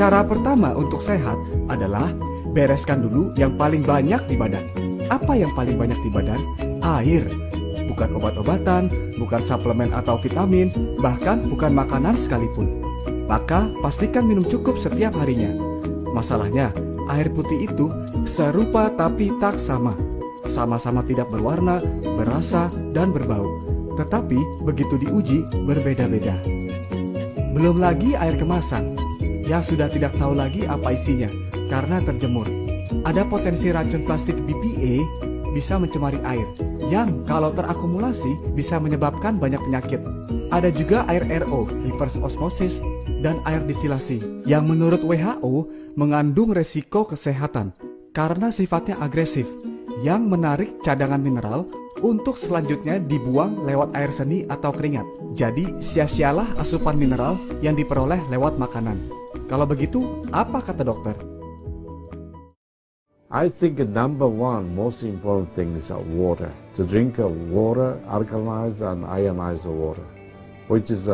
Cara pertama untuk sehat adalah bereskan dulu yang paling banyak di badan. Apa yang paling banyak di badan? Air. Bukan obat-obatan, bukan suplemen atau vitamin, bahkan bukan makanan sekalipun. Maka pastikan minum cukup setiap harinya. Masalahnya, air putih itu serupa tapi tak sama. Sama-sama tidak berwarna, berasa, dan berbau. Tetapi begitu diuji, berbeda-beda. Belum lagi air kemasan, yang sudah tidak tahu lagi apa isinya karena terjemur. Ada potensi racun plastik BPA bisa mencemari air, yang kalau terakumulasi bisa menyebabkan banyak penyakit. Ada juga air RO, reverse osmosis, dan air distilasi, yang menurut WHO mengandung resiko kesehatan karena sifatnya agresif, yang menarik cadangan mineral untuk selanjutnya dibuang lewat air seni atau keringat. Jadi sia-sialah asupan mineral yang diperoleh lewat makanan. Kalau begitu, apa kata dokter? I think the number one most important thing is water. To drink water, alkalized and ionized water, which is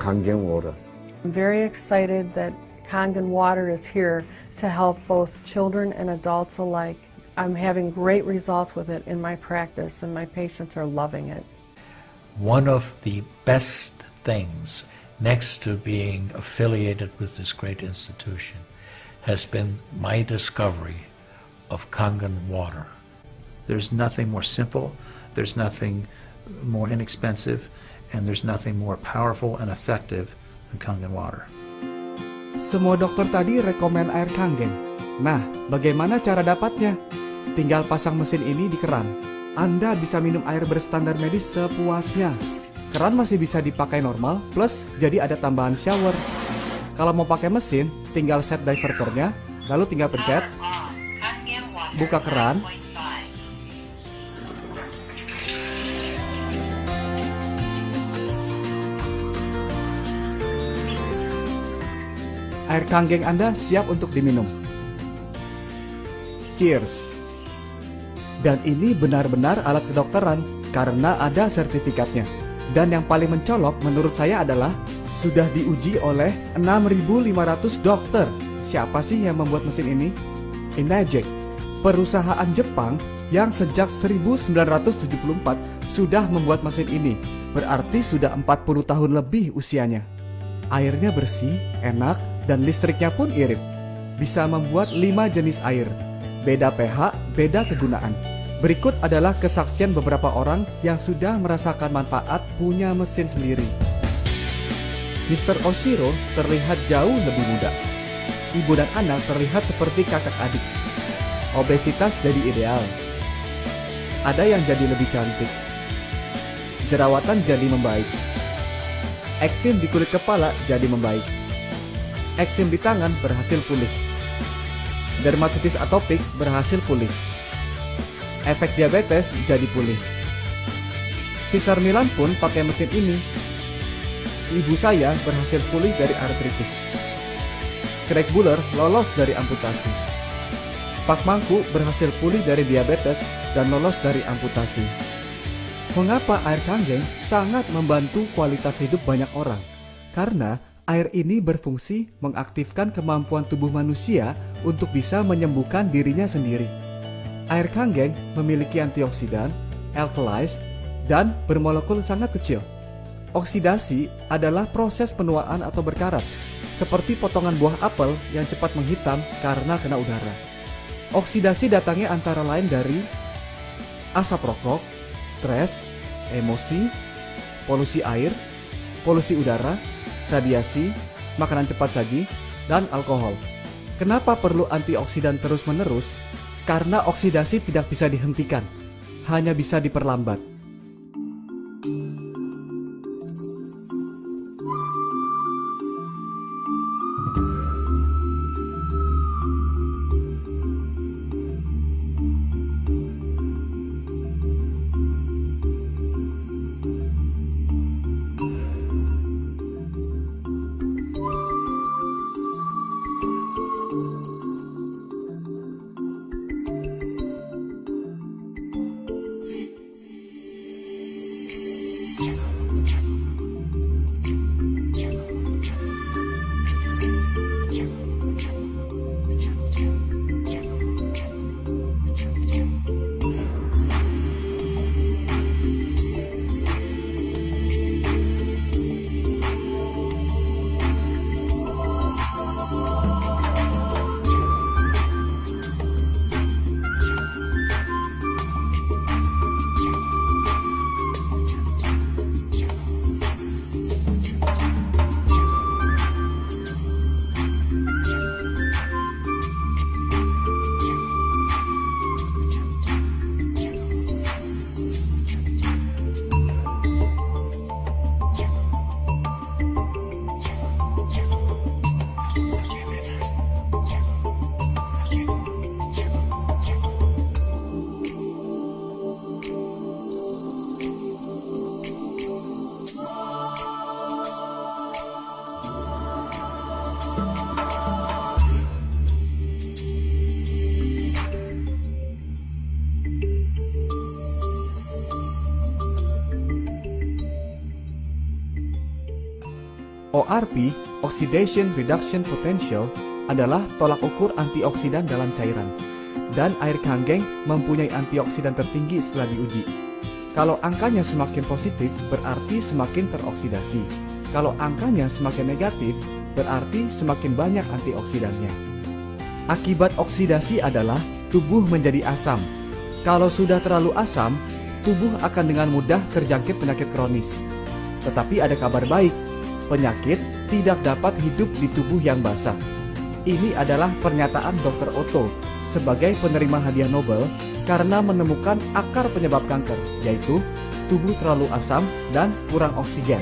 Kangen water. I'm very excited that Kangen water is here to help both children and adults alike. I'm having great results with it in my practice, and my patients are loving it. One of the best things, next to being affiliated with this great institution, has been my discovery of Kangen water. There's nothing more simple, there's nothing more inexpensive, and there's nothing more powerful and effective than Kangen water. Semua dokter tadi rekomen air Kangen. Nah, bagaimana cara dapatnya? Tinggal pasang mesin ini di keran. Anda bisa minum air berstandar medis sepuasnya. Keran masih bisa dipakai normal, plus jadi ada tambahan shower. Kalau mau pakai mesin, tinggal set diverternya, lalu tinggal pencet, buka keran, air Kangen Anda siap untuk diminum. Cheers! Dan ini benar-benar alat kedokteran karena ada sertifikatnya. Dan yang paling mencolok menurut saya adalah sudah diuji oleh 6.500 dokter. Siapa sih yang membuat mesin ini? Inaject, perusahaan Jepang yang sejak 1974 sudah membuat mesin ini. Berarti sudah 40 tahun lebih usianya. Airnya bersih, enak, dan listriknya pun irit. Bisa membuat 5 jenis air. Beda pH, beda kegunaan. Berikut adalah kesaksian beberapa orang yang sudah merasakan manfaat punya mesin sendiri. Mr. Oshiro terlihat jauh lebih muda. Ibu dan anak terlihat seperti kakak adik. Obesitas jadi ideal. Ada yang jadi lebih cantik. Jerawatan jadi membaik. Eksim di kulit kepala jadi membaik. Eksim di tangan berhasil pulih. Dermatitis atopik berhasil pulih. Efek diabetes jadi pulih. Caesar Milan pun pakai mesin ini. Ibu saya berhasil pulih dari artritis. Craig Buller lolos dari amputasi. Pak Mangku berhasil pulih dari diabetes dan lolos dari amputasi. Mengapa air Kangen sangat membantu kualitas hidup banyak orang? Karena air ini berfungsi mengaktifkan kemampuan tubuh manusia untuk bisa menyembuhkan dirinya sendiri. Air Kangen memiliki antioksidan, alkalize, dan bermolekul sangat kecil. Oksidasi adalah proses penuaan atau berkarat, seperti potongan buah apel yang cepat menghitam karena kena udara. Oksidasi datangnya antara lain dari asap rokok, stres, emosi, polusi air, polusi udara, radiasi, makanan cepat saji, dan alkohol. Kenapa perlu antioksidan terus-menerus? Karena oksidasi tidak bisa dihentikan, hanya bisa diperlambat. ORP, Oxidation Reduction Potential, adalah tolak ukur antioksidan dalam cairan. Dan air kanggeng mempunyai antioksidan tertinggi setelah diuji. Kalau angkanya semakin positif, berarti semakin teroksidasi. Kalau angkanya semakin negatif, berarti semakin banyak antioksidannya. Akibat oksidasi adalah tubuh menjadi asam. Kalau sudah terlalu asam, tubuh akan dengan mudah terjangkit penyakit kronis. Tetapi ada kabar baik, penyakit tidak dapat hidup di tubuh yang basah. Ini adalah pernyataan Dr. Otto sebagai penerima hadiah Nobel karena menemukan akar penyebab kanker, yaitu tubuh terlalu asam dan kurang oksigen.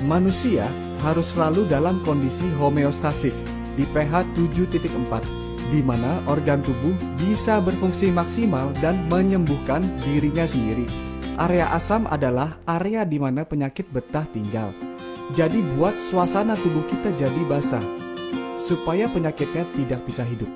Manusia harus selalu dalam kondisi homeostasis di pH 7.4, di mana organ tubuh bisa berfungsi maksimal dan menyembuhkan dirinya sendiri. Area asam adalah area di mana penyakit betah tinggal. Jadi buat suasana tubuh kita jadi basah, supaya penyakitnya tidak bisa hidup.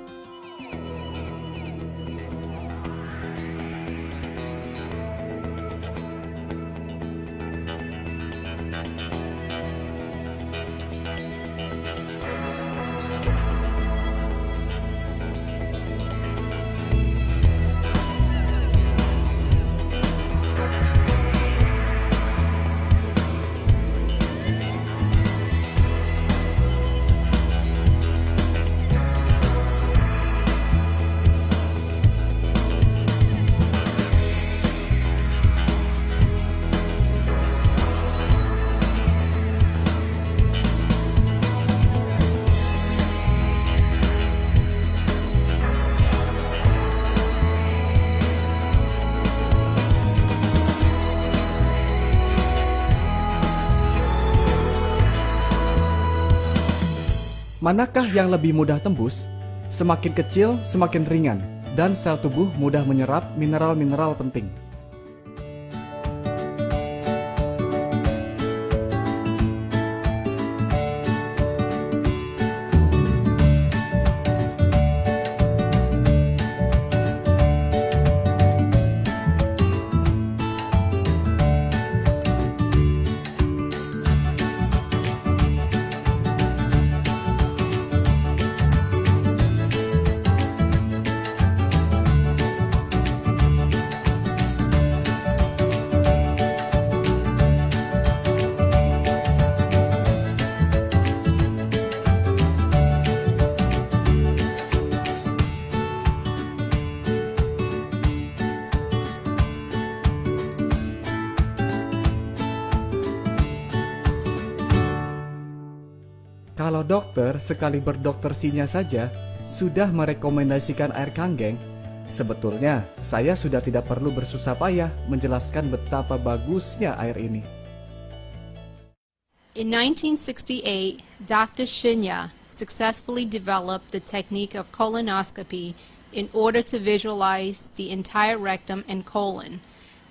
Manakah yang lebih mudah tembus? Semakin kecil, semakin ringan, dan sel tubuh mudah menyerap mineral-mineral penting. Kalau dokter sekali berdoktersinya saja sudah merekomendasikan air kanggeng, sebetulnya saya sudah tidak perlu bersusah payah menjelaskan betapa bagusnya air ini. In 1968, Dr. Shinya successfully developed the technique of colonoscopy in order to visualize the entire rectum and colon.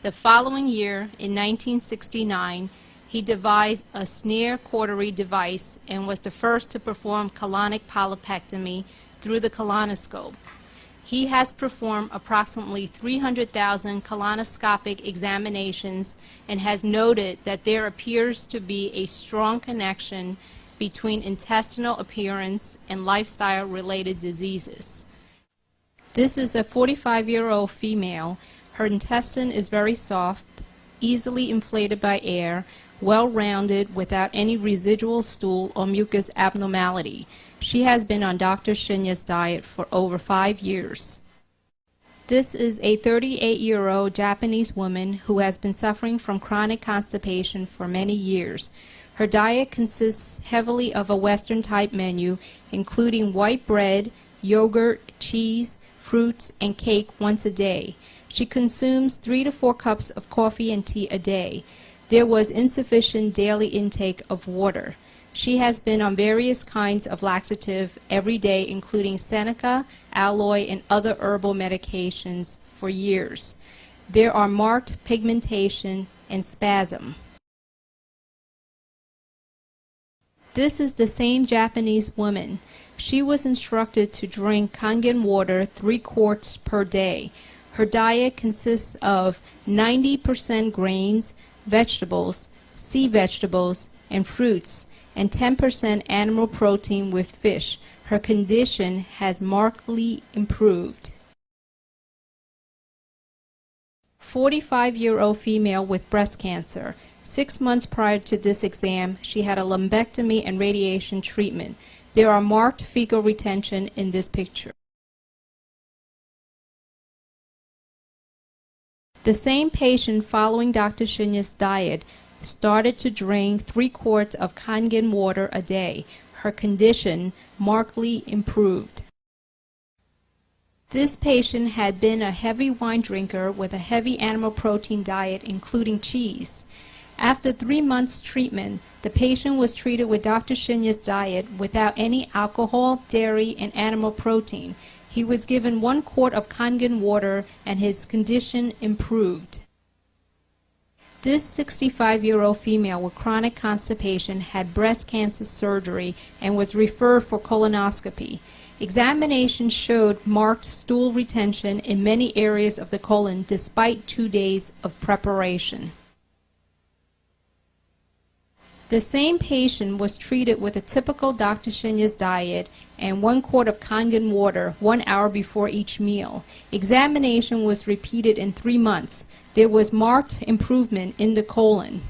The following year, in 1969, he devised a snare cautery device and was the first to perform colonic polypectomy through the colonoscope. He has performed approximately 300,000 colonoscopic examinations and has noted that there appears to be a strong connection between intestinal appearance and lifestyle-related diseases. This is a 45-year-old female. Her intestine is very soft, easily inflated by air, well-rounded without any residual stool or mucus abnormality. She has been on Dr. Shinya's diet for over 5 years. This is a 38-year-old Japanese woman who has been suffering from chronic constipation for many years. Her diet consists heavily of a Western-type menu, including white bread, yogurt, cheese, fruits, and cake once a day. She consumes 3 to 4 cups of coffee and tea a day. There was insufficient daily intake of water. She has been on various kinds of laxative every day, including Seneca, aloe, and other herbal medications for years. There are marked pigmentation and spasm. This is the same Japanese woman. She was instructed to drink Kangen water 3 quarts per day. Her diet consists of 90% grains, vegetables, sea vegetables, and fruits, and 10% animal protein with fish. Her condition has markedly improved. 45-year-old female with breast cancer. 6 months prior to this exam, she had a lumpectomy and radiation treatment. There are marked fecal retention in this picture. The same patient following Dr. Shinya's diet started to drink 3 quarts of Kangen water a day. Her condition markedly improved. This patient had been a heavy wine drinker with a heavy animal protein diet including cheese. After 3 months treatment, the patient was treated with Dr. Shinya's diet without any alcohol, dairy, and animal protein. He was given 1 quart of Kangen water and his condition improved. This 65-year-old female with chronic constipation had breast cancer surgery and was referred for colonoscopy. Examination showed marked stool retention in many areas of the colon despite 2 days of preparation. The same patient was treated with a typical Dr. Shinya's diet and 1 quart of Kangen water 1 hour before each meal. Examination was repeated in 3 months. There was marked improvement in the colon.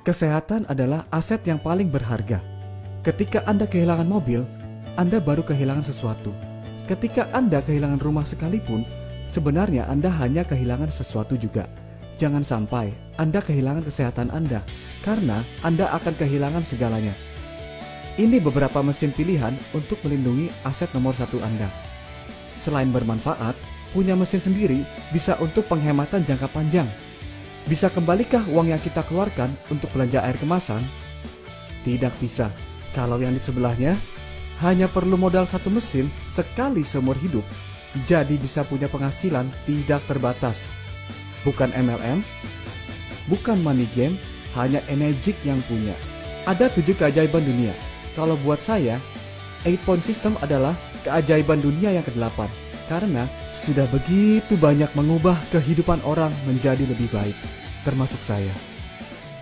Kesehatan adalah aset yang paling berharga. Ketika Anda kehilangan mobil, Anda baru kehilangan sesuatu. Ketika Anda kehilangan rumah sekalipun, sebenarnya Anda hanya kehilangan sesuatu juga. Jangan sampai Anda kehilangan kesehatan Anda, karena Anda akan kehilangan segalanya. Ini beberapa mesin pilihan untuk melindungi aset nomor 1 Anda. Selain bermanfaat, punya mesin sendiri bisa untuk penghematan jangka panjang. Bisa kembalikah uang yang kita keluarkan untuk belanja air kemasan? Tidak bisa. Kalau yang di sebelahnya hanya perlu modal 1 mesin sekali seumur hidup, jadi bisa punya penghasilan tidak terbatas. Bukan MLM, bukan money game, hanya Energik yang punya. Ada 7 keajaiban dunia. Kalau buat saya, 8-point system adalah keajaiban dunia yang ke-8. Karena sudah begitu banyak mengubah kehidupan orang menjadi lebih baik, termasuk saya.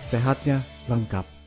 Sehatnya lengkap.